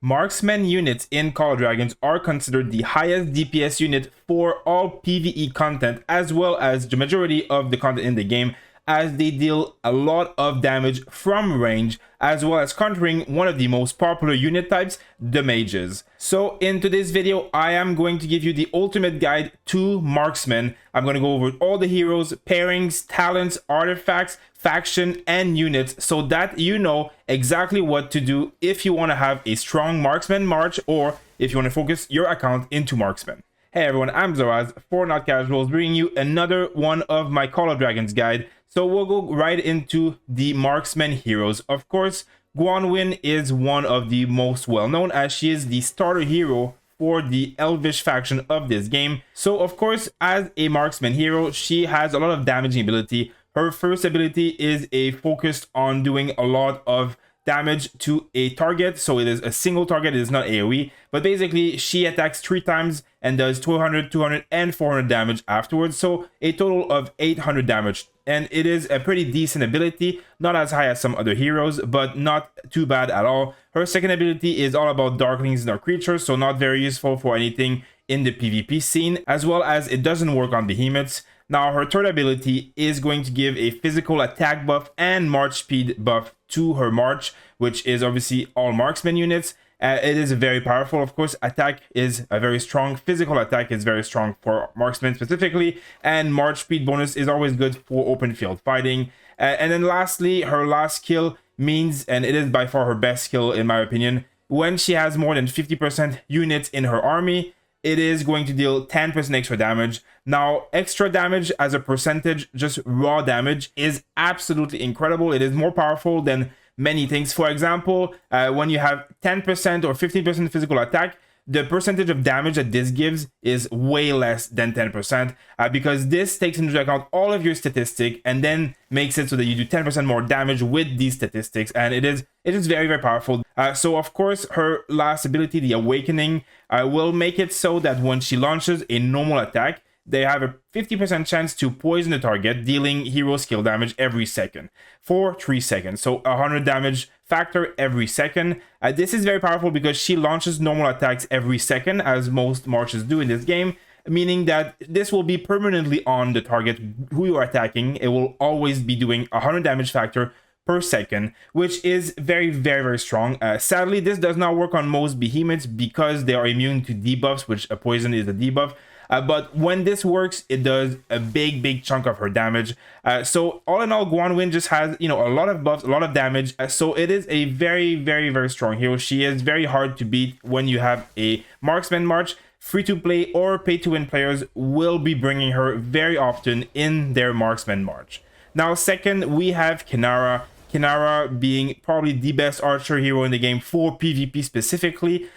Marksman units in Call of Dragons are considered the highest DPS unit for all PvE content, as well as the majority of the content in the game, as they deal a lot of damage from range, as well as countering one of the most popular unit types, the mages. So in today's video, I am going to give you the ultimate guide to marksmen. I'm going to go over all the heroes, pairings, talents, artifacts, faction, and units, so that you know exactly what to do if you want to have a strong marksman march, or if you want to focus your account into marksman. Hey everyone, I'm Zoraz for Not Casuals, bringing you another one of my Call of Dragons guide. So we'll go right into the marksman heroes. Of course, Gwanwyn is one of the most well-known, as she is the starter hero for the Elvish faction of this game. So of course, as a marksman hero, she has a lot of damaging ability. Her first ability is focused on doing a lot of damage to a target, so it is a single target, it is not AoE, but basically she attacks 3 times and does 200, 200, and 400 damage afterwards, so a total of 800 damage. And it is a pretty decent ability, not as high as some other heroes, but not too bad at all. Her second ability is all about darklings and dark creatures, so not very useful for anything in the PvP scene, as well as it doesn't work on behemoths. Now her third ability is going to give a physical attack buff and march speed buff to her march, which is obviously all marksman units. It is very powerful. Of course, attack is a very strong, physical attack is very strong for marksmen specifically, and march speed bonus is always good for open field fighting. And then lastly, her last skill means, and it is by far her best skill in my opinion, when she has more than 50% units in her army, it is going to deal 10% extra damage. Now, extra damage as a percentage, just raw damage, is absolutely incredible. It is more powerful than many things. For example, when you have 10% or 15% physical attack, the percentage of damage that this gives is way less than 10%, because this takes into account all of your statistics and then makes it so that you do 10% more damage with these statistics, and it is very, very powerful. So of course, her last ability, the Awakening, will make it so that when she launches a normal attack, they have a 50% chance to poison the target, dealing hero skill damage every second for 3 seconds. So 100 damage factor every second. This is very powerful because she launches normal attacks every second, as most marches do in this game, meaning that this will be permanently on the target who you are attacking. It will always be doing 100 damage factor per second, which is very, very, very strong. Sadly, this does not work on most behemoths because they are immune to debuffs, which a poison is a debuff. But when this works, it does a big chunk of her damage. So all in all, Gwanwyn just has, a lot of buffs, a lot of damage. So it is a very, very, very strong hero. She is very hard to beat when you have a marksman march. Free-to-play or pay-to-win players will be bringing her very often in their marksman march. Now, second, we have Kinnara. Kinnara being probably the best archer hero in the game for PvP specifically.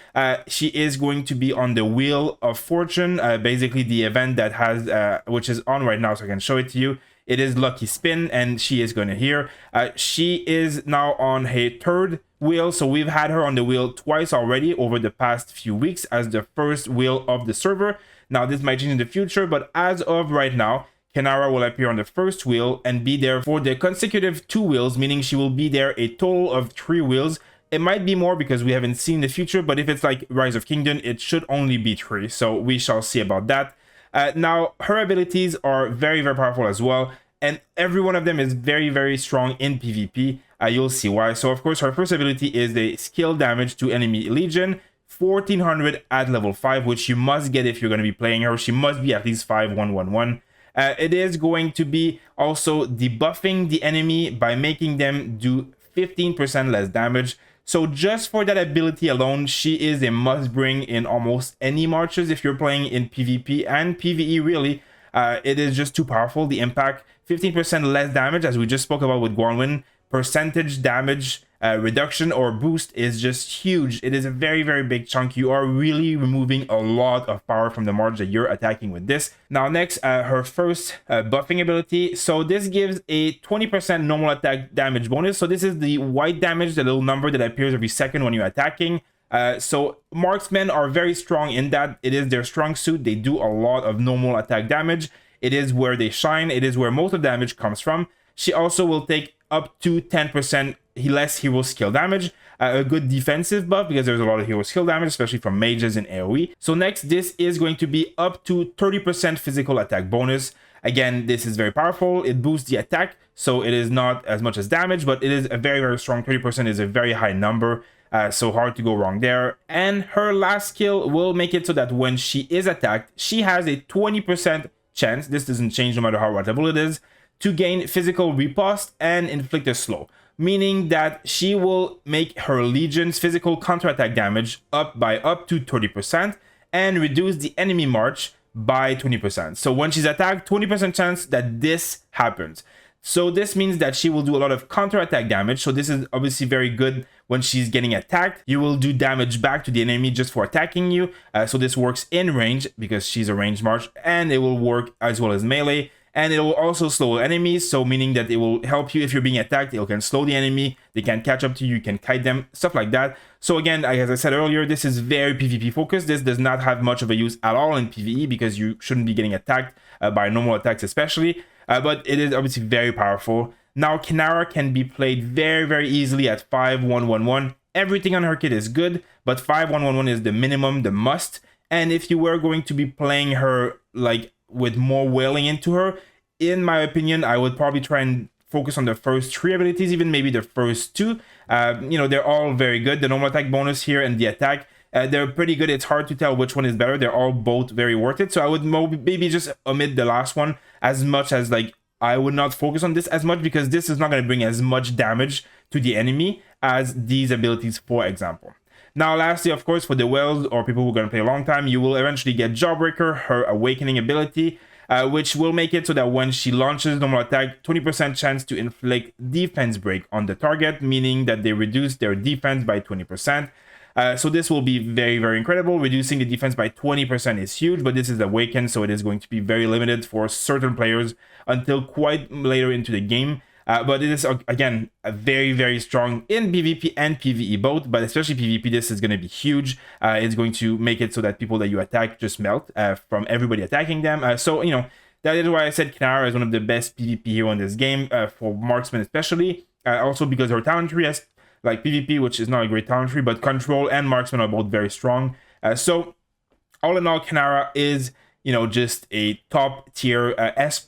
She is going to be on the Wheel of Fortune, basically the event that has, which is on right now, so I can show it to you. It is Lucky Spin, and she is going to hear. She is now on a third wheel, so we've had her on the wheel twice already over the past few weeks as the first wheel of the server. Now, this might change in the future, but as of right now, Kinnara will appear on the first wheel and be there for the consecutive 2 wheels, meaning she will be there a total of 3 wheels. It might be more because we haven't seen the future, but if it's like Rise of Kingdom, it should only be 3, so we shall see about that. Now, her abilities are very, very powerful as well, and every one of them is very, very strong in PvP. You'll see why. So of course, her first ability is the skill damage to enemy legion, 1400 at level 5, which you must get if you're going to be playing her. She must be at least 5111. It is going to be also debuffing the enemy by making them do 15% less damage. So just for that ability alone, she is a must bring in almost any marches if you're playing in PvP and PvE really. It is just too powerful. The impact, 15% less damage, as we just spoke about with Gwanwyn. Percentage damage reduction or boost is just huge. It is a very, very big chunk. You are really removing a lot of power from the march that you're attacking with this. Now next, her first buffing ability. So this gives a 20% normal attack damage bonus. So this is the white damage, the little number that appears every second when you're attacking. So marksmen are very strong in that. It is their strong suit. They do a lot of normal attack damage. It is where they shine. It is where most of the damage comes from. She also will take up to 10% less hero skill damage. a good defensive buff because there's a lot of hero skill damage, especially from mages and AoE. So next, this is going to be up to 30% physical attack bonus. Again, this is very powerful. It boosts the attack, so it is not as much as damage, but it is a very, very strong. 30% is a very high number, so hard to go wrong there. And her last skill will make it so that when she is attacked, she has a 20% chance, this doesn't change no matter how what level it is, to gain physical riposte and inflict a slow, meaning that she will make her legion's physical counterattack damage up by up to 30% and reduce the enemy march by 20%. So when she's attacked, 20% chance that this happens. So this means that she will do a lot of counterattack damage. So this is obviously very good when she's getting attacked. You will do damage back to the enemy just for attacking you. So this works in range because she's a ranged march, and it will work as well as melee. And it will also slow enemies, so meaning that it will help you if you're being attacked. It can slow the enemy, they can catch up to you, you can kite them, stuff like that. So again, as I said earlier, this is very PvP focused. This does not have much of a use at all in PvE because you shouldn't be getting attacked by normal attacks especially. But it is obviously very powerful. Now, Kinnara can be played very, very easily at 5-1-1-1. Everything on her kit is good, but 5-1-1-1 is the minimum, the must. And if you were going to be playing her like with more wailing into her, in my opinion, I would probably try and focus on the first 3 abilities, even maybe the first 2. You know, they're all very good. The normal attack bonus here and the attack, they're pretty good. It's hard to tell which one is better. They're all both very worth it. So I would maybe just omit the last one, as much as like I would not focus on this as much, because this is not going to bring as much damage to the enemy as these abilities, for example. Now, lastly, of course, for the whales or people who are going to play a long time, you will eventually get Jawbreaker, her awakening ability, which will make it so that when she launches normal attack, 20% chance to inflict defense break on the target, meaning that they reduce their defense by 20%. So this will be very, very incredible. Reducing the defense by 20% is huge, but this is awakened, so it is going to be very limited for certain players until quite later into the game. But it is, again, a very, very strong in PvP and PvE both, but especially PvP, this is going to be huge. It's going to make it so that people that you attack just melt from everybody attacking them. So, you know, that is why I said Kinnara is one of the best PvP hero in this game, for marksman especially. Also because her talent tree has, like PvP, which is not a great talent tree, but control and marksman are both very strong. So, all in all, Kinnara is, you know, just a top tier S+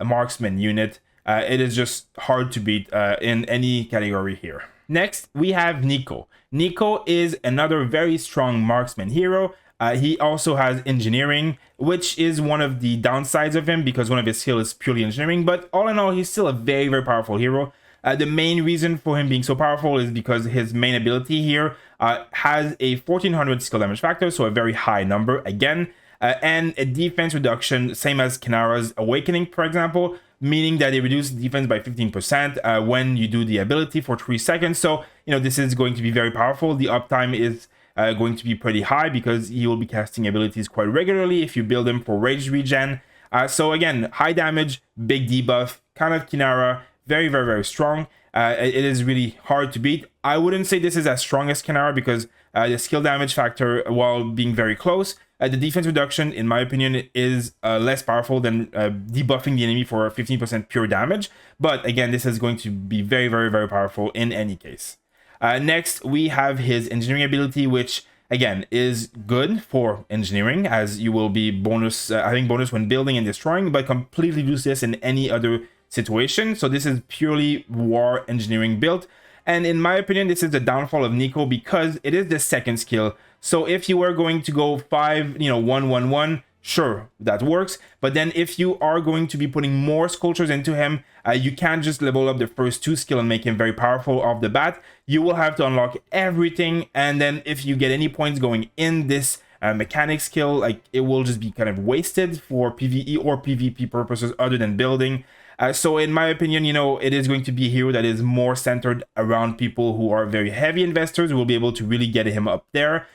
marksman unit. It is just hard to beat in any category here. Next, we have Nico. Nico is another very strong marksman hero. He also has engineering, which is one of the downsides of him because one of his skills is purely engineering. But all in all, he's still a very, very powerful hero. The main reason for him being so powerful is because his main ability here has a 1400 skill damage factor, so a very high number again. And a defense reduction, same as Kinnara's Awakening, for example, meaning that it reduces defense by 15% when you do the ability for 3 seconds. So, you know, this is going to be very powerful. The uptime is going to be pretty high because he will be casting abilities quite regularly if you build him for rage regen. So again, high damage, big debuff, kind of Kinnara, very, very, very strong. It is really hard to beat. I wouldn't say this is as strong as Kinnara because the skill damage factor, while being very close, the defense reduction, in my opinion, is less powerful than debuffing the enemy for 15% pure damage. But again, this is going to be very, very, very powerful in any case. Next, we have his engineering ability, which again is good for engineering, as you will be having bonus when building and destroying, but completely useless in any other situation. So this is purely war engineering build. And in my opinion, this is the downfall of Nico because it is the second skill. So if you were going to go 5-1-1-1, sure, that works. But then if you are going to be putting more sculptures into him, you can't just level up the first 2 skill and make him very powerful off the bat. You will have to unlock everything. And then if you get any points going in this mechanic skill, like it will just be kind of wasted for PvE or PvP purposes other than building. So in my opinion, you know, it is going to be a hero that is more centered around people who are very heavy investors who will be able to really get him up there.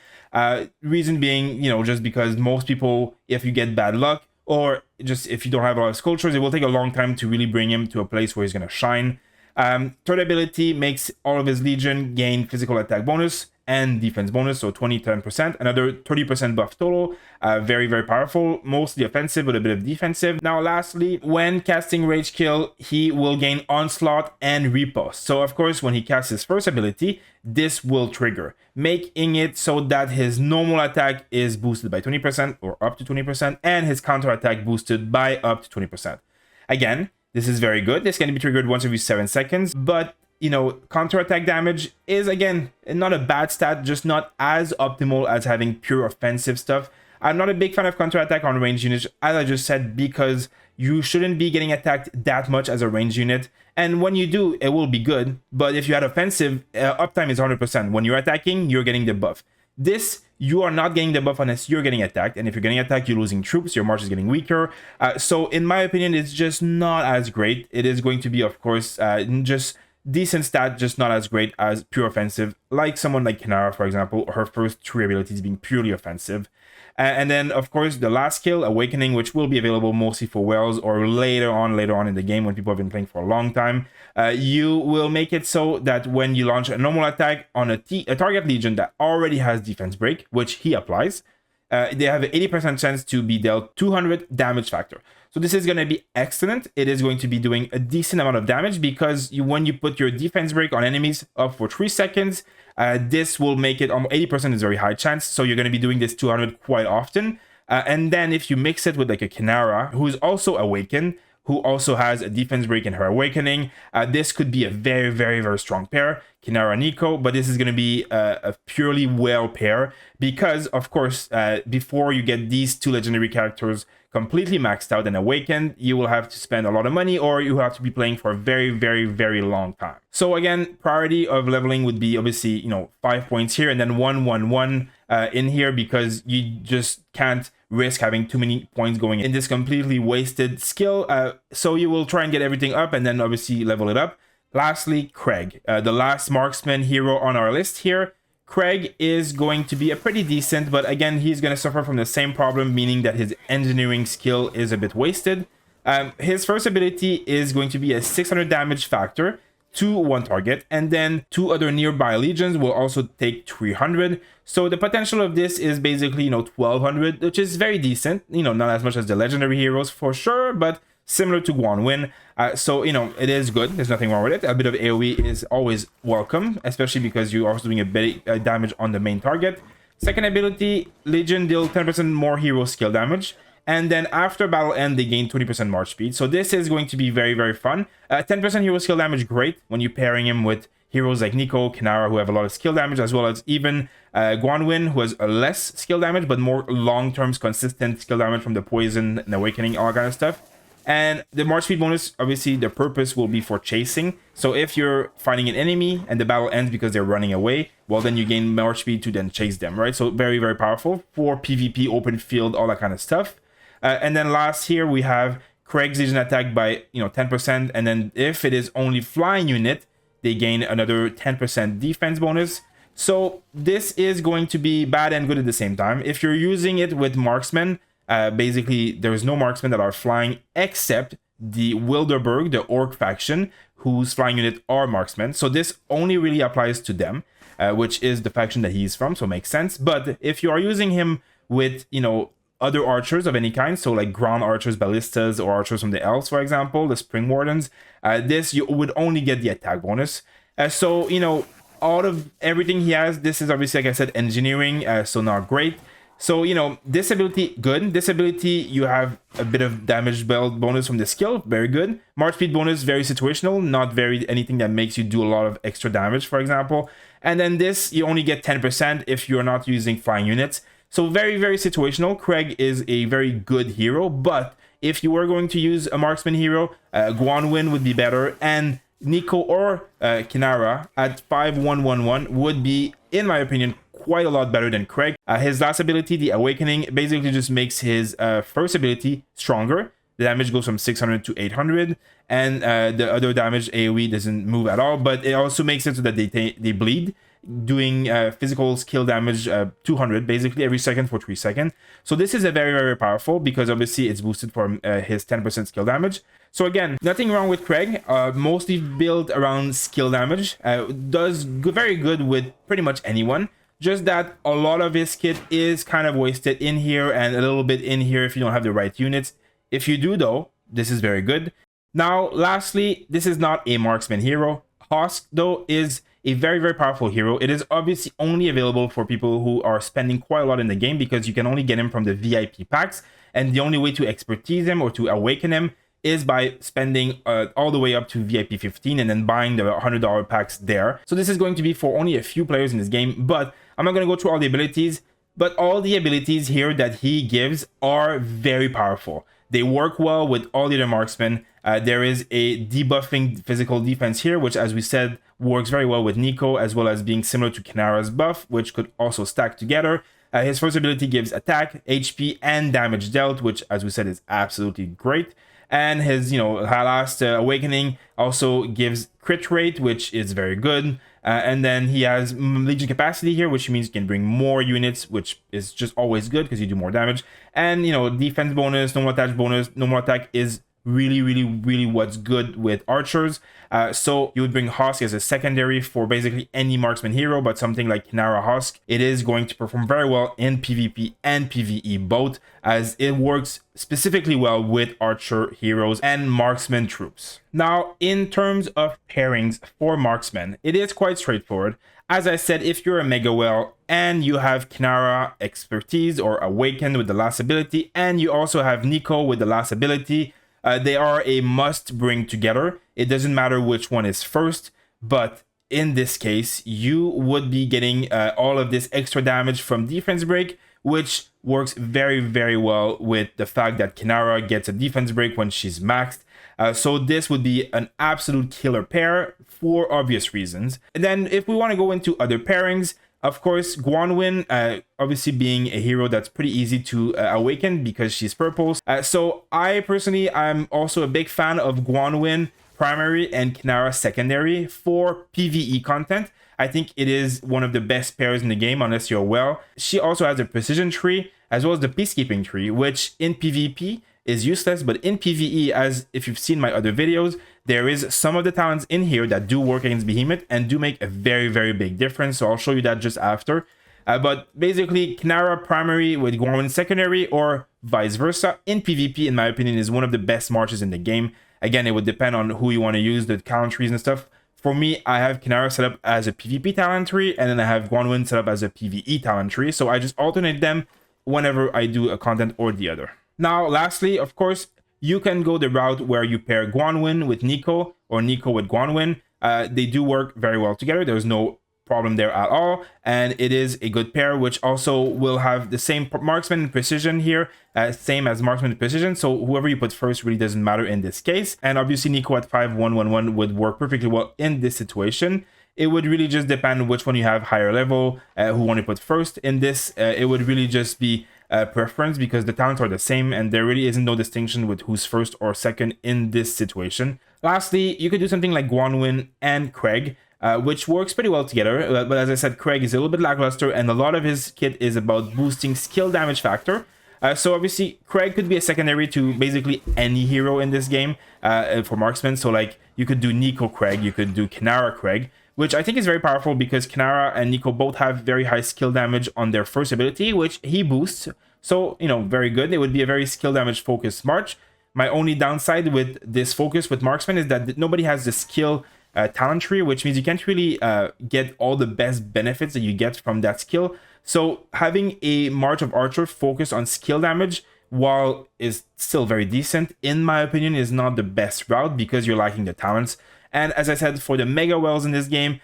Reason being, you know, just because most people, if you get bad luck or just if you don't have a lot of sculptures, it will take a long time to really bring him to a place where he's going to shine. Third ability makes all of his legion gain physical attack bonus. and defense bonus, so 20-10%, another 30% buff total. Very, very powerful, mostly offensive with a bit of defensive. Now lastly, when casting Rage Kill, he will gain Onslaught and Riposte. So of course, when he casts his first ability, this will trigger, making it so that his normal attack is boosted by 20% or up to 20%, and his counter attack boosted by up to 20%. Again, this is very good. This can be triggered once every 7 seconds, but you know, counterattack damage is, again, not a bad stat, just not as optimal as having pure offensive stuff. I'm not a big fan of counterattack on range units, as I just said, because you shouldn't be getting attacked that much as a range unit. And when you do, it will be good. But if you had offensive, uptime is 100%. When you're attacking, you're getting the buff. This, you are not getting the buff unless you're getting attacked. And if you're getting attacked, you're losing troops. Your march is getting weaker. So in my opinion, it's just not as great. It is going to be, of course, just decent stat, just not as great as pure offensive, like someone like Kinnara, for example, her first 3 abilities being purely offensive. And then, of course, the last skill, Awakening, which will be available mostly for whales or later on in the game when people have been playing for a long time. You will make it so that when you launch a normal attack on a target legion that already has defense break, which he applies, they have an 80% chance to be dealt 200 damage factor. So this is going to be excellent. It is going to be doing a decent amount of damage because when you put your defense break on enemies up for 3 seconds, this will make it 80% is very high chance. So you're going to be doing this 200 quite often. And then if you mix it with like a Kinnara, who's also awakened, who also has a defense break in her awakening, this could be a very, very, very strong pair, Kinnara Nico, but this is going to be a purely whale pair because, of course, before you get these 2 legendary characters completely maxed out and awakened, you will have to spend a lot of money or you have to be playing for a very, very, very long time. So again, priority of leveling would be obviously, you know, 5 points here and then 1, 1, 1 in here because you just can't risk having too many points going in this completely wasted skill. So you will try and get everything up and then obviously level it up. Lastly, Kregg, the last marksman hero on our list here. Kregg is going to be a pretty decent, but again, he's going to suffer from the same problem, meaning that his engineering skill is a bit wasted. His first ability is going to be a 600 damage factor to 1 target, and then 2 other nearby legions will also take 300. So the potential of this is basically, you know, 1200, which is very decent. You know, not as much as the legendary heroes for sure, but similar to Gwanwyn. So, you know, it is good. There's nothing wrong with it. A bit of AoE is always welcome, especially because you're also doing a bit of damage on the main target. Second ability, Legion deal 10% more hero skill damage. And then after battle end, they gain 20% march speed. So this is going to be very, very fun. 10% hero skill damage, great when you're pairing him with heroes like Nico, Kinnara, who have a lot of skill damage, as well as even Gwanwyn, who has a less skill damage, but more long-term consistent skill damage from the poison and awakening, all that kind of stuff. And the march speed bonus, obviously, the purpose will be for chasing. So if you're fighting an enemy and the battle ends because they're running away, well, then you gain march speed to then chase them, right? So very, very powerful for PvP, open field, all that kind of stuff. And then last here, we have Kregg's Legion attack by, you know, 10%. And then if it is only flying unit, they gain another 10% defense bonus. So this is going to be bad and good at the same time. If you're using it with marksmen, basically there's no marksmen that are flying except the Wilderberg, the orc faction, whose flying unit are marksmen. So this only really applies to them, which is the faction that he's from, so it makes sense. But if you are using him with, you know, other archers of any kind, so like ground archers, ballistas, or archers from the elves, for example, the spring wardens, this you would only get the attack bonus. So, you know, out of everything he has, this is obviously, like I said, engineering, so not great. So, you know, this ability, good. This ability, you have a bit of damage belt bonus from the skill, very good. March speed bonus, very situational, not very anything that makes you do a lot of extra damage, for example. And then this, you only get 10% if you're not using flying units. So very, very situational. Kregg is a very good hero, but if you were going to use a marksman hero, Gwanwyn would be better, and Nico or Kinnara at 5111 would be, in my opinion, quite a lot better than Kregg. His last ability, the Awakening, basically just makes his first ability stronger. The damage goes from 600 to 800, and the other damage AoE doesn't move at all, but it also makes it so that they bleed. doing physical skill damage 200 basically every second for 3 seconds. So this is a very, very powerful, because obviously it's boosted from his 10% skill damage. So again, nothing wrong with Kregg, mostly built around skill damage, does very good with pretty much anyone. Just that a lot of his kit is kind of wasted in here and a little bit in here if you don't have the right units. If you do though, this is very good. Now, lastly, this is not a marksman hero. Hosk though is a very, very powerful hero. It is obviously only available for people who are spending quite a lot in the game, because you can only get him from the VIP packs, and the only way to expertise him or to awaken him is by spending all the way up to VIP 15 and then buying the $100 packs there. So this is going to be for only a few players in this game, but I'm not going to go through all the abilities, but all the abilities here that he gives are very powerful. They work well with all the other marksmen. There is a debuffing physical defense here, which, as we said, works very well with Nico, as well as being similar to Kinnara's buff, which could also stack together. His first ability gives attack, HP, and damage dealt, which, as we said, is absolutely great. And his, last awakening also gives crit rate, which is very good. And then he has Legion capacity here, which means you can bring more units, which is just always good because you do more damage. And, defense bonus, normal attack bonus, normal attack is really what's good with archers. So you would bring Hosk as a secondary for basically any marksman hero, but something like Kinnara Hosk, it is going to perform very well in PvP and PvE both, as it works specifically well with archer heroes and marksman troops. Now, in terms of pairings for marksmen, it is quite straightforward. As I said, if you're a Mega Well and you have Kinnara expertise or awakened with the last ability, and you also have Nico with the last ability, they are a must bring together. It doesn't matter which one is first, but in this case, you would be getting all of this extra damage from defense break, which works very well with the fact that Kinnara gets a defense break when she's maxed. So this would be an absolute killer pair for obvious reasons. And then if we want to go into other pairings, of course, Gwanwyn, obviously being a hero that's pretty easy to awaken because she's purple. So I personally, I'm also a big fan of Gwanwyn primary and Kinnara secondary for PvE content. I think it is one of the best pairs in the game, unless you're well. She also has a precision tree, as well as the peacekeeping tree, which in PvP is useless, but in PvE, as if you've seen my other videos, there is some of the talents in here that do work against Behemoth and do make a very big difference. So I'll show you that just after. But basically, Kinnara primary with Gwanwyn secondary, or vice versa, in PvP, in my opinion, is one of the best marches in the game. Again, it would depend on who you want to use, the talent trees and stuff. For me, I have Kinnara set up as a PvP talent tree, and then I have Gwanwyn set up as a PvE talent tree. So I just alternate them whenever I do a content or the other. Now, lastly, of course, you can go the route where you pair Gwanwyn with Nico or Nico with Gwanwyn. They do work very well together. There's no problem there at all, and it is a good pair, which also will have the same marksman and precision here, same as marksman and precision. So whoever you put first really doesn't matter in this case. And obviously Nico at 5-1-1-1 would work perfectly well in this situation. It would really just depend which one you have higher level, who want to put first in this. It would really just be preference, because the talents are the same and there really isn't no distinction with who's first or second in this situation. Lastly, you could do something like Gwanwyn and Kregg, which works pretty well together. But as I said, Kregg is a little bit lackluster, and a lot of his kit is about boosting skill damage factor. So obviously, Kregg could be a secondary to basically any hero in this game for marksmen. So like you could do Nico Kregg, you could do Kinnara Kregg, which I think is very powerful because Kinnara and Nico both have very high skill damage on their first ability, which he boosts. So, very good. It would be a very skill damage focused march. My only downside with this focus with marksman is that nobody has the skill talent tree, which means you can't really get all the best benefits that you get from that skill. So having a march of archer focused on skill damage, while is still very decent, in my opinion, is not the best route because you're lacking the talents. And as I said, for the Mega Wells in this game,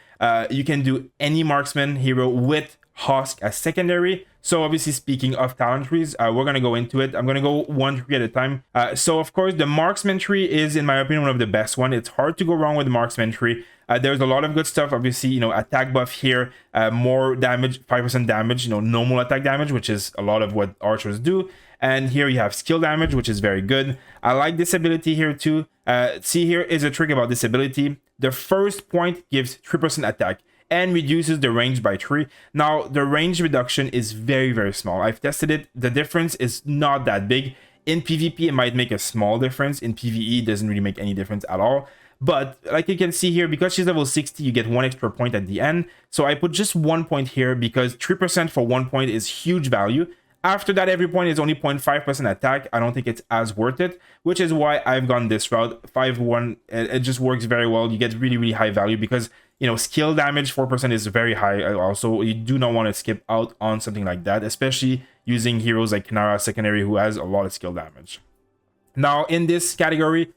you can do any marksman hero with Hosk as secondary. So obviously, speaking of talent trees, we're going to go into it. I'm going to go one tree at a time. So of course, the marksman tree is, in my opinion, one of the best one. It's hard to go wrong with the marksman tree. There's a lot of good stuff. Obviously, attack buff here, more damage, 5% damage, normal attack damage, which is a lot of what archers do. And here you have skill damage, which is very good. I like this ability here too. See, here is a trick about this ability. The first point gives 3% attack. and reduces the range by 3. Now, the range reduction is very, very small. I've tested it. The difference is not that big. In PvP, it might make a small difference. In PvE, it doesn't really make any difference at all. But like you can see here, because she's level 60, you get 1 extra point at the end. So I put just 1 point here because 3% for 1 point is huge value. After that, every point is only 0.5% attack. I don't think it's as worth it, which is why I've gone this route. 5-1, it just works very well. You get really, really high value because, you know, skill damage 4% is very high. Also, you do not want to skip out on something like that, especially using heroes like Kinnara secondary who has a lot of skill damage. Now, in this category,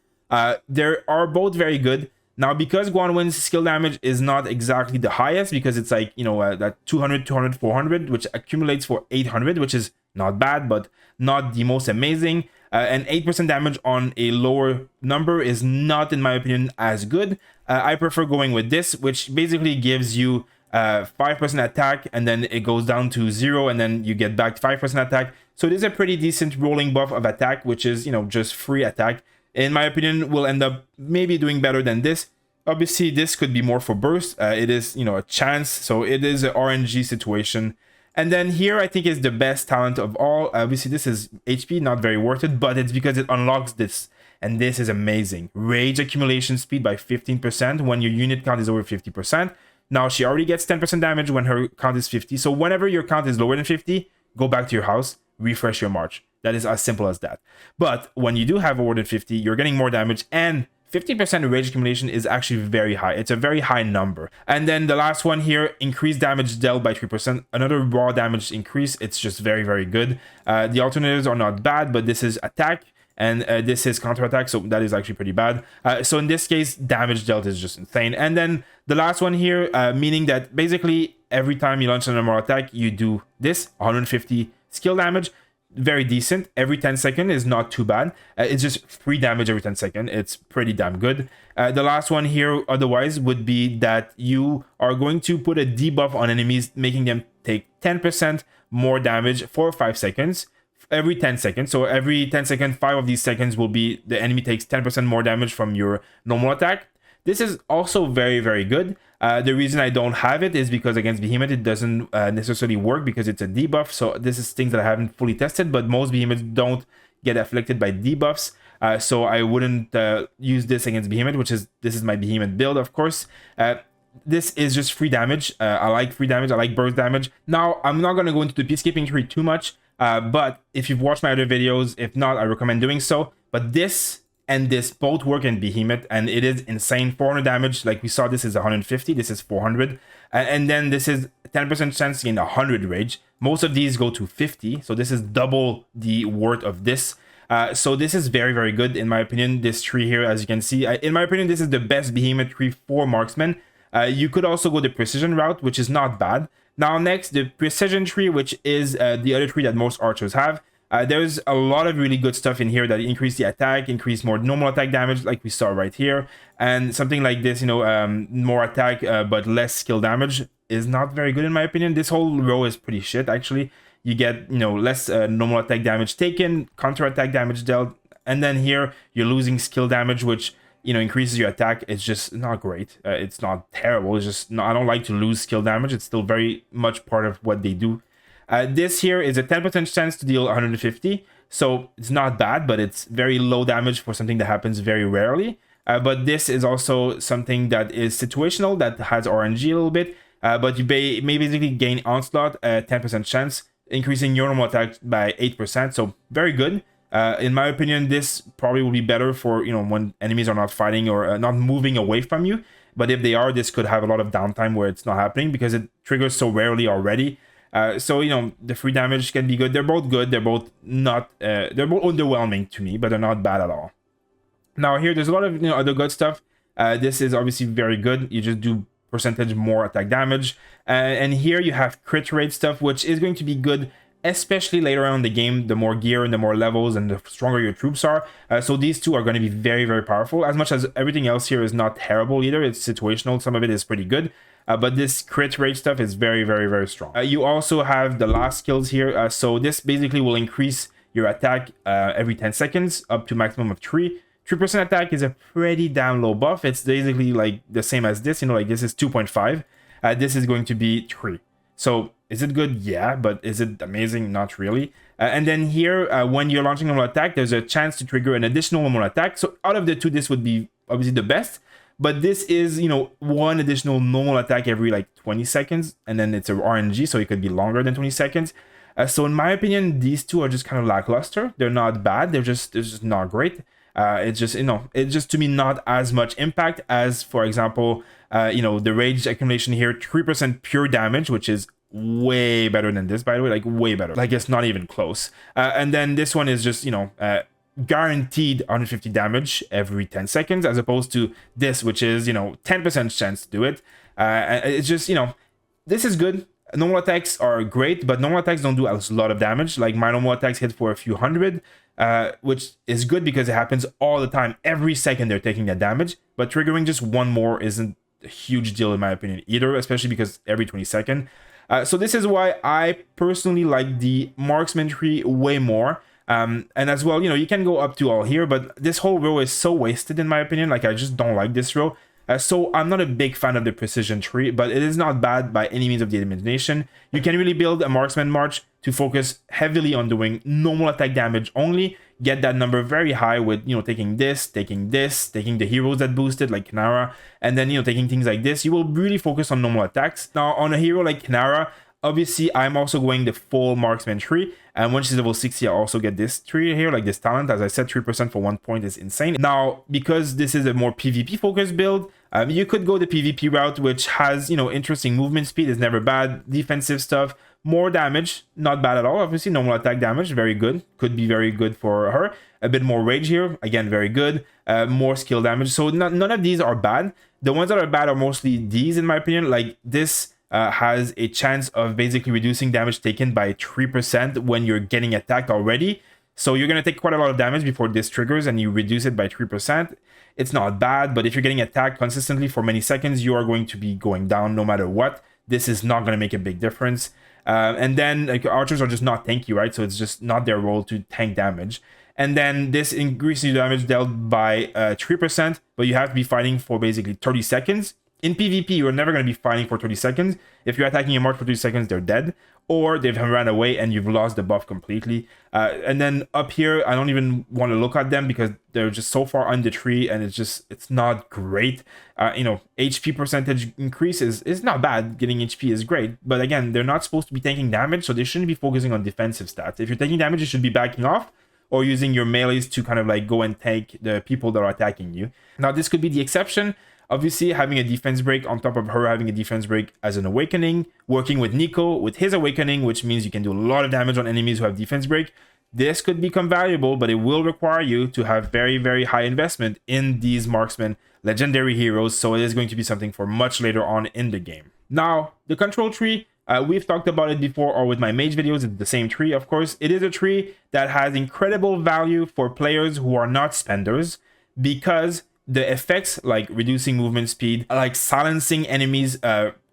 they are both very good. Now, because Gwanwyn's skill damage is not exactly the highest, because it's like, you know, that 200, 200, 400, which accumulates for 800, which is not bad, but not the most amazing. And 8% damage on a lower number is not, in my opinion, as good. I prefer going with this, which basically gives you 5% attack, and then it goes down to 0, and then you get back 5% attack. So it is a pretty decent rolling buff of attack, which is, you know, just free attack. In my opinion, will end up maybe doing better than this. Obviously, this could be more for burst. It is, you know, a chance. So it is an RNG situation. And then here, I think is the best talent of all. Obviously, this is HP, not very worth it, but it's because it unlocks this. And this is amazing. Rage accumulation speed by 15% when your unit count is over 50%. Now, she already gets 10% damage when her count is 50. So whenever your count is lower than 50, go back to your house, refresh your march. That is as simple as that. But when you do have over than 50, you're getting more damage, and 50% rage accumulation is actually very high. It's a very high number. And then the last one here, increased damage dealt by 3%. Another raw damage increase. It's just very, very good. The alternatives are not bad, but this is attack, and this is counterattack, so that is actually pretty bad. So in this case, damage dealt is just insane. And then the last one here, meaning that basically every time you launch a normal attack, you do this, 150 skill damage. Very decent. Every 10 seconds is not too bad. It's just free damage every 10 seconds. It's pretty damn good. The last one here otherwise would be that you are going to put a debuff on enemies, making them take 10% more damage for 5 seconds every 10 seconds. So every 10 seconds, 5 of these seconds will be the enemy takes 10% more damage from your normal attack. This is also very, very good. The reason I don't have it is because against Behemoth, it doesn't necessarily work because it's a debuff. So this is things that I haven't fully tested, but most Behemoths don't get afflicted by debuffs. So I wouldn't use this against Behemoth, this is my Behemoth build, of course. This is just free damage. I like free damage. I like burst damage. Now, I'm not going to go into the peacekeeping tree too much, but if you've watched my other videos, if not, I recommend doing so. But this and this both work in Behemoth, and it is insane. 400 damage, like we saw, this is 150, this is 400, and then this is 10% chance to gain 100 rage. Most of these go to 50, so this is double the worth of this. So this is very, very good in my opinion. This tree here, as you can see, in my opinion, this is the best Behemoth tree for marksmen. You could also go the precision route, which is not bad. Now next, the precision tree, which is the other tree that most archers have. There's a lot of really good stuff in here that increase the attack, increase more normal attack damage, like we saw right here. And something like this, you know, more attack but less skill damage is not very good in my opinion. This whole row is pretty shit, actually. You get, you know, less normal attack damage taken, counter attack damage dealt, and then here you're losing skill damage, which, you know, increases your attack. It's just not great. It's not terrible. It's just I don't like to lose skill damage. It's still very much part of what they do. This here is a 10% chance to deal 150, so it's not bad, but it's very low damage for something that happens very rarely. But this is also something that is situational, that has RNG a little bit, but you may basically gain onslaught, 10% chance, increasing your normal attack by 8%, so very good. In my opinion, this probably will be better for, you know, when enemies are not fighting or not moving away from you. But if they are, this could have a lot of downtime where it's not happening because it triggers so rarely already. So, you know, the free damage can be good. They're both good. They're both not, they're both underwhelming to me, but they're not bad at all. Now here, there's a lot of, you know, other good stuff. This is obviously very good. You just do percentage more attack damage. And here you have crit rate stuff, which is going to be good, especially later on in the game, the more gear and the more levels and the stronger your troops are. So these two are going to be very, very powerful. As much as everything else here is not terrible either. It's situational. Some of it is pretty good. But this crit rate stuff is very, very, very strong. You also have the last skills here. So this basically will increase your attack every 10 seconds up to maximum of 3. 3% attack is a pretty damn low buff. It's basically like the same as this, you know, like this is 2.5. this is going to be 3. So is it good? Yeah, but is it amazing? Not really. And then here, when you're launching normal attack, there's a chance to trigger an additional normal attack. So out of the two, this would be obviously the best. But this is, you know, one additional normal attack every like 20 seconds. And then it's a RNG, so it could be longer than 20 seconds. So in my opinion, these two are just kind of lackluster. They're not bad. They're just not great. It's just, you know, it's just to me not as much impact as, for example, you know, the rage accumulation here, 3% pure damage, which is way better than this, by the way, like way better. Like it's not even close. And then this one is just, you know, guaranteed 150 damage every 10 seconds, as opposed to this, which is, you know, 10% chance to do it. It's just, you know, this is good. Normal attacks are great, but normal attacks don't do a lot of damage. Like my normal attacks hit for a few hundred, which is good because it happens all the time. Every second they're taking that damage, but triggering just one more isn't a huge deal in my opinion either, especially because every 20 seconds. So this is why I personally like the marksman tree way more. And as well, you know, you can go up to all here, but this whole row is so wasted in my opinion. Like I just don't like this row. So I'm not a big fan of the precision tree, but it is not bad by any means of the imagination. You can really build a marksman march to focus heavily on doing normal attack damage only, get that number very high with, you know, taking the heroes that boosted like Kinnara, and then, you know, taking things like this. You will really focus on normal attacks. Now on a hero like Kinnara, obviously I'm also going the full marksman tree, and when she's level 60 I also get this tree here, like this talent. As I said, 3% for 1 point is insane. Now because this is a more PvP focused build, you could go the PvP route, which has, you know, interesting movement speed, is never bad, defensive stuff, more damage, not bad at all. Obviously normal attack damage, very good, could be very good for her. A bit more rage here, again very good. More skill damage, so none of these are bad. The ones that are bad are mostly these in my opinion. Like this has a chance of basically reducing damage taken by 3% when you're getting attacked already. So you're going to take quite a lot of damage before this triggers and you reduce it by 3%. It's not bad, but if you're getting attacked consistently for many seconds, you are going to be going down no matter what. This is not going to make a big difference. And then like archers are just not tanky, right? So it's just not their role to tank damage. And then this increases damage dealt by 3%, but you have to be fighting for basically 30 seconds. In PvP, you're never going to be fighting for 30 seconds. If you're attacking a march for 30 seconds, they're dead. Or they've ran away and you've lost the buff completely. And then up here, I don't even want to look at them because they're just so far on the tree and it's not great. You know, HP percentage increase is not bad. Getting HP is great. But again, they're not supposed to be taking damage, so they shouldn't be focusing on defensive stats. If you're taking damage, you should be backing off or using your melees to kind of like go and tank the people that are attacking you. Now, this could be the exception. Obviously, having a defense break on top of her having a defense break as an awakening, working with Nico with his awakening, which means you can do a lot of damage on enemies who have defense break. This could become valuable, but it will require you to have very, very high investment in these marksman legendary heroes. So it is going to be something for much later on in the game. Now, the control tree, we've talked about it before, or with my mage videos, it's the same tree, of course. It is a tree that has incredible value for players who are not spenders, because the effects like reducing movement speed, like silencing enemies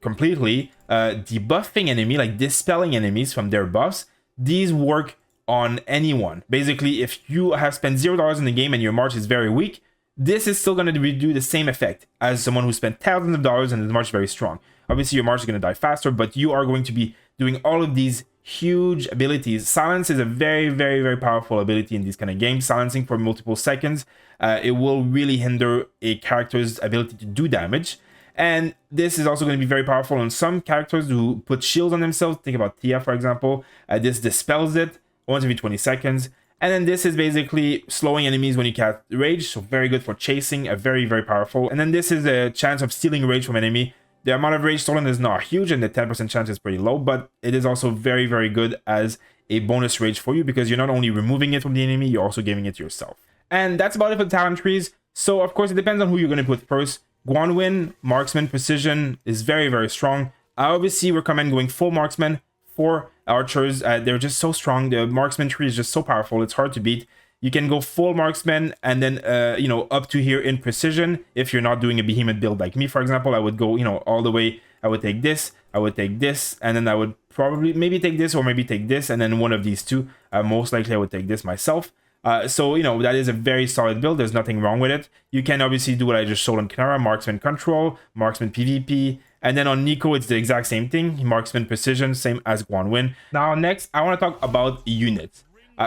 completely, debuffing enemy, like dispelling enemies from their buffs, these work on anyone. Basically, if you have spent $0 in the game and your march is very weak, this is still going to do the same effect as someone who spent thousands of dollars and the march is very strong. Obviously, your march is going to die faster, but you are going to be doing all of these huge abilities. Silence is a very, very, very powerful ability in these kind of games. Silencing for multiple seconds, it will really hinder a character's ability to do damage. And this is also going to be very powerful on some characters who put shields on themselves. Think about Tia, for example. This dispels it once every 20 seconds. And then this is basically slowing enemies when you cast rage. So very good for chasing, very, very powerful. And then this is a chance of stealing rage from enemy. The amount of rage stolen is not huge and the 10% chance is pretty low, but it is also very, very good as a bonus rage for you because you're not only removing it from the enemy, you're also giving it to yourself. And that's about it for the talent trees. So of course, it depends on who you're going to put first. Gwanwyn, Marksman, Precision is very, very strong. I obviously recommend going full Marksman for archers. They're just so strong. The Marksman tree is just so powerful. It's hard to beat. You can go full Marksman and then, you know, up to here in Precision. If you're not doing a behemoth build like me, for example, I would go, you know, all the way. I would take this, I would take this, and then I would probably maybe take this or maybe take this, and then one of these two. Most likely I would take this myself. So, you know, that is a very solid build. There's nothing wrong with it. You can obviously do what I just showed on Kinnara, Marksman Control, Marksman PvP, And then on Nico, it's the exact same thing. Marksman precision, same as Gwanwyn. Now, next, I want to talk about units.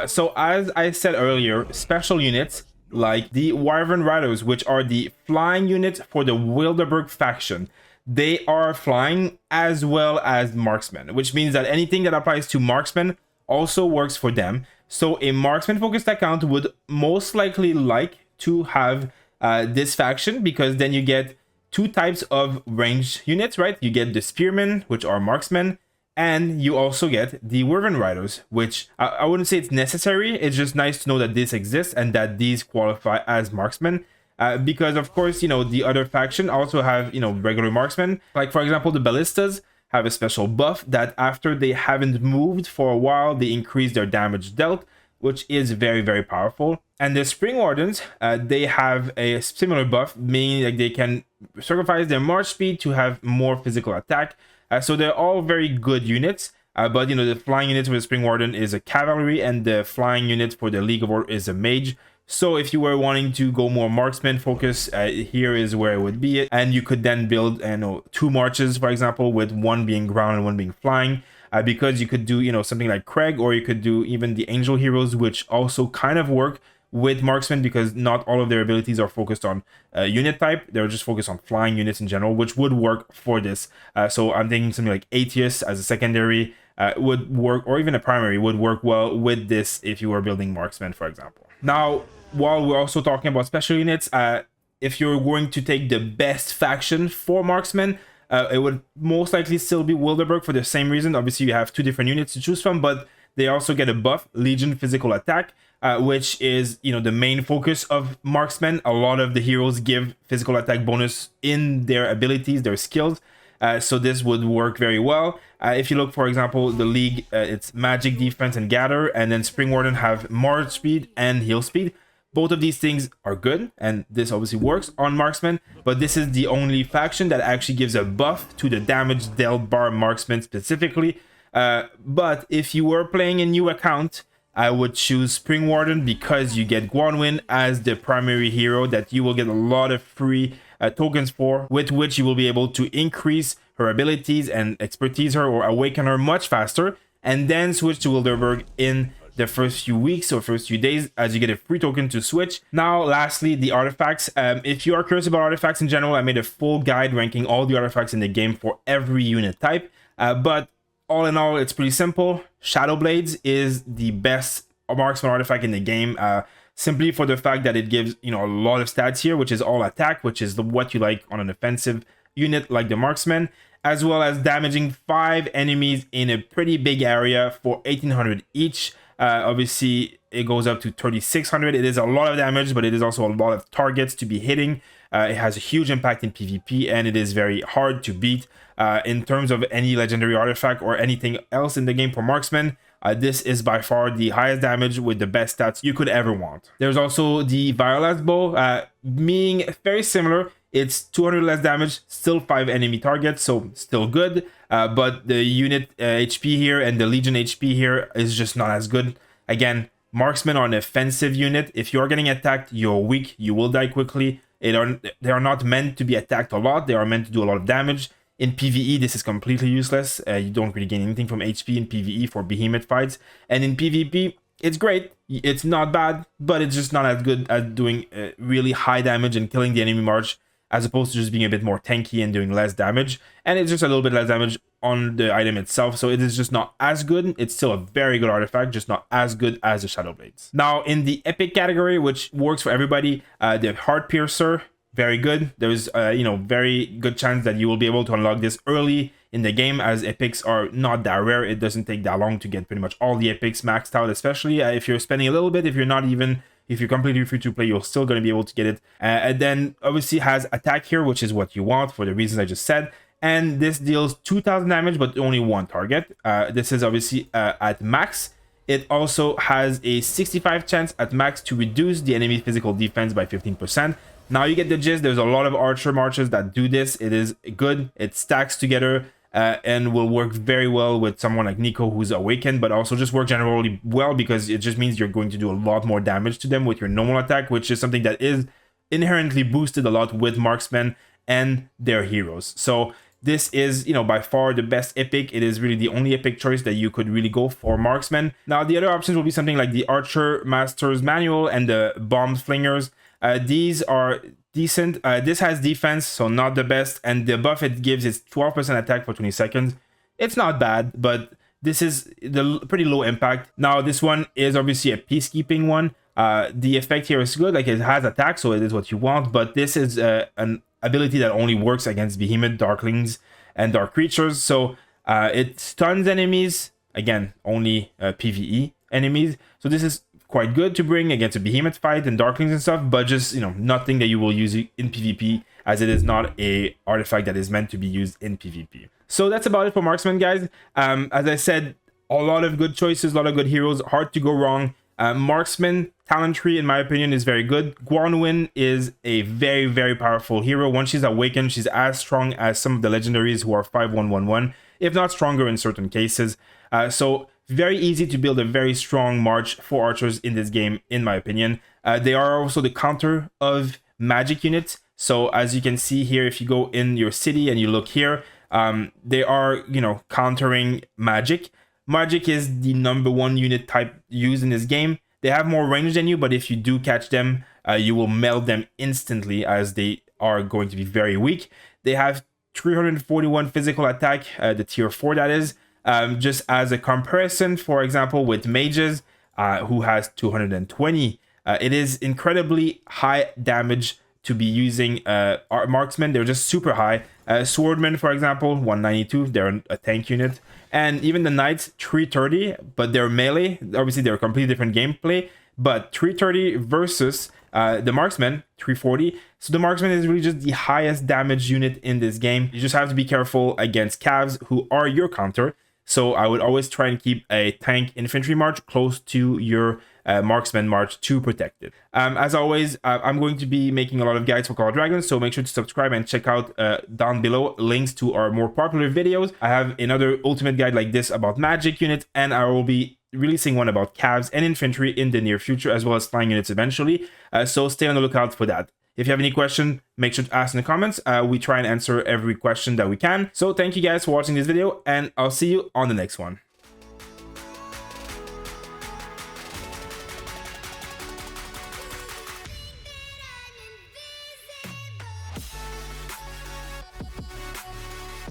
So as I said earlier, special units like the Wyvern Riders, which are the flying units for the Wilderberg faction, they are flying as well as marksmen, which means that anything that applies to marksmen also works for them. So a marksman focused account would most likely like to have this faction, because then you get two types of ranged units, right? You get the spearmen, which are marksmen, and you also get the Wyvern Riders, which I wouldn't say it's necessary. It's just nice to know that this exists and that these qualify as marksmen. Because of course, you know, the other faction also have, you know, regular marksmen. Like for example, the Ballistas have a special buff that after they haven't moved for a while, they increase their damage dealt, which is very, very powerful. And the Spring Wardens, they have a similar buff, meaning like they can sacrifice their march speed to have more physical attack. So they're all very good units. But you know, the flying units for the Spring Warden is a cavalry, and the flying unit for the League of War is a mage. So if you were wanting to go more marksman focus, here is where it would be. And you could then build, you know, 2 marches, for example, with one being ground and one being flying. Because you could do, you know, something like Kregg, or you could do even the Angel Heroes, which also kind of work with marksmen, because not all of their abilities are focused on unit type. They're just focused on flying units in general, which would work for this. So I'm thinking something like Aetius as a secondary would work, or even a primary would work well with this if you were building marksmen, for example. Now, while we're also talking about special units, if you're going to take the best faction for marksmen, it would most likely still be Wilderberg for the same reason. Obviously, you have 2 different units to choose from, but they also get a buff, Legion Physical Attack, which is, you know, the main focus of marksmen. A lot of the heroes give physical attack bonus in their abilities, their skills. So this would work very well. If you look, for example, the League, it's Magic, Defense, and Gather, and then Spring Warden have March Speed and Heal Speed. Both of these things are good, and this obviously works on marksmen, but this is the only faction that actually gives a buff to the damage dealt bar marksmen specifically. But if you were playing a new account, I would choose Spring Warden, because you get Gwanwyn as the primary hero that you will get a lot of free tokens for, with which you will be able to increase her abilities and expertise her, or awaken her much faster, and then switch to Wilderberg in the first few weeks or first few days, as you get a free token to switch. Now, lastly, the artifacts. If you are curious about artifacts in general, I made a full guide ranking all the artifacts in the game for every unit type. But all in all, it's pretty simple. Shadow Blades is the best marksman artifact in the game, simply for the fact that it gives, you know, a lot of stats here, which is all attack, which is what you like on an offensive unit like the marksman, as well as damaging 5 enemies in a pretty big area for 1800 each. Obviously, it goes up to 3600. It is a lot of damage, but it is also a lot of targets to be hitting. It has a huge impact in PvP, and it is very hard to beat in terms of any legendary artifact or anything else in the game for marksmen. This is by far the highest damage with the best stats you could ever want. There's also the Viola's Bow, being very similar. It's 200 less damage, still 5 enemy targets, so still good. But the unit HP here and the Legion HP here is just not as good. Again, marksmen are an offensive unit. If you're getting attacked, you're weak, you will die quickly. They are not meant to be attacked a lot. They are meant to do a lot of damage. In PvE, this is completely useless. You don't really gain anything from HP in PvE for behemoth fights. And in PvP, it's great. It's not bad, but it's just not as good at doing really high damage and killing the enemy march, as opposed to just being a bit more tanky and doing less damage. And it's just a little bit less damage on the item itself, so it is just not as good. It's still a very good artifact, just not as good as the Shadow Blades. Now, in the epic category, which works for everybody, the Heart Piercer, very good. There's you know, very good chance that you will be able to unlock this early in the game, as epics are not that rare. It doesn't take that long to get pretty much all the epics maxed out, especially if you're spending a little bit. If you're completely free to play, you're still going to be able to get it. And then obviously has attack here, which is what you want for the reasons I just said. And this deals 2000 damage, but only 1 target. This is obviously at max. It also has a 65 chance at max to reduce the enemy physical defense by 15%. Now you get the gist. There's a lot of archer marches that do this. It is good. It stacks together. And will work very well with someone like Nico, who's awakened, but also just work generally well, because it just means you're going to do a lot more damage to them with your normal attack, which is something that is inherently boosted a lot with marksmen and their heroes. So this is, you know, by far the best epic. It is really the only epic choice that you could really go for marksman. Now, the other options will be something like the Archer Master's Manual and the Bomb Flingers. These are decent. This has defense, so not the best, and the buff it gives is 12% attack for 20 seconds. It's not bad, but this is the pretty low impact. Now, this one is obviously a peacekeeping one. The effect here is good, like it has attack, so it is what you want, but this is an ability that only works against behemoth, darklings, and dark creatures. So it stuns enemies, again, only PvE enemies. So this is quite good to bring against a behemoth fight and darklings and stuff, but just, you know, nothing that you will use in PvP, as it is not a artifact that is meant to be used in PvP. So that's about it for marksman, guys. As I said, a lot of good choices, a lot of good heroes, hard to go wrong. Marksman talent tree, in my opinion, is very good. Gwanwyn is a very, very powerful hero. Once she's awakened, she's as strong as some of the legendaries who are 5-1-1-1, if not stronger in certain cases. So very easy to build a very strong March for archers in this game, in my opinion. They are also the counter of magic units. So as you can see here, if you go in your city and you look here, they are, you know, countering magic. Magic is the #1 unit type used in this game. They have more range than you, but if you do catch them, you will melt them instantly, as they are going to be very weak. They have 341 physical attack, the tier 4 that is. Just as a comparison, for example, with mages, who has 220. It is incredibly high damage to be using marksmen. They're just super high. Swordmen, for example, 192. They're a tank unit. And even the knights, 330, but they're melee. Obviously, they're a completely different gameplay. But 330 versus the marksman, 340. So the marksman is really just the highest damage unit in this game. You just have to be careful against cavs, who are your counter. So I would always try and keep a tank infantry march close to your marksman march to protect it. As always, I'm going to be making a lot of guides for Call of Dragons, so make sure to subscribe and check out down below links to our more popular videos. I have another ultimate guide like this about magic units, and I will be releasing one about cavs and infantry in the near future, as well as flying units eventually. So stay on the lookout for that. If you have any question, make sure to ask in the comments. We try and answer every question that we can. So thank you guys for watching this video, and I'll see you on the next one.